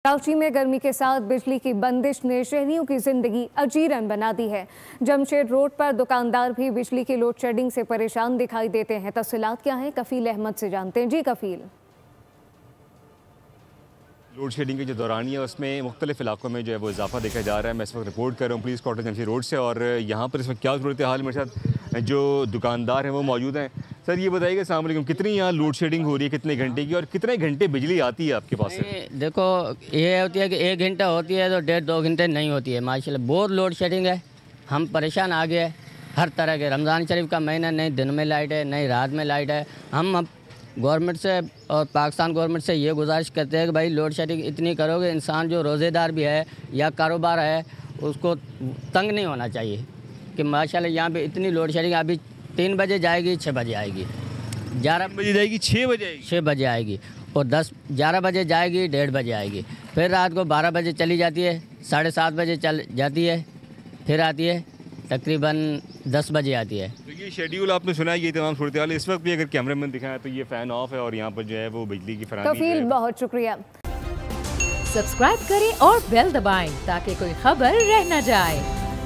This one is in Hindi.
कराची में गर्मी के साथ बिजली की बंदिश ने शहरियों की जिंदगी अजीरन बना दी है। जमशेद रोड पर दुकानदार भी बिजली की लोड शेडिंग से परेशान दिखाई देते हैं। तफसीलात क्या है, कफील अहमद से जानते हैं। जी कफील। लोड शेडिंग के जो दौरानी है उसमें मुख्तलिफ इलाकों में जो है वो इजाफा देखा जा रहा है। मैं इस वक्त रिपोर्ट कर रहा हूँ पुलिस क्वार्टर जमशेद रोड से, और यहाँ पर इसमें क्या सूरत हाल, मेरे साथ जो दुकानदार हैं वो मौजूद हैं। सर ये बताइएगा, अस्सलाम वालेकुम, कितनी यहाँ लोड शेडिंग हो रही है, कितने घंटे की, और कितने घंटे बिजली आती है आपके पास से? देखो, ये होती है कि 1 घंटा होती है तो 1.5-2 घंटे नहीं होती है। माशाल्लाह बहुत लोड शेडिंग है, हम परेशान आ गए हर तरह के। रमज़ान शरीफ का महीना, नहीं दिन में लाइट है नहीं रात में लाइट है। हम अब गवर्नमेंट से और पाकिस्तान गवर्नमेंट से ये गुजारिश करते हैं कि भाई लोड शेडिंग इतनी करोगे, इंसान जो रोज़ेदार भी है या कारोबार है उसको तंग नहीं होना चाहिए। कि माशाल्लाह यहाँ पे इतनी लोड शेडिंग अभी 3 बजे जाएगी, 6 बजे आएगी, 11 बजे जाएगी, 6 बजे आएगी, 6 बजे आएगी, और 11 बजे जाएगी, 1:30 बजे आएगी, फिर रात को 12 बजे चली जाती है, 7:30 बजे चल जाती है, फिर आती है तकरीबन 10 बजे आती है। तो ये शेड्यूल आपने सुना है, ये तमाम सूरत हाल। इस वक्त भी अगर कैमरे में दिखाएं तो ये फ़ैन ऑफ है और यहाँ पर जो है वो बिजली की फराहमी। कफील बहुत शुक्रिया। सब्सक्राइब करें और बेल दबाएं ताकि कोई खबर रह न जाए।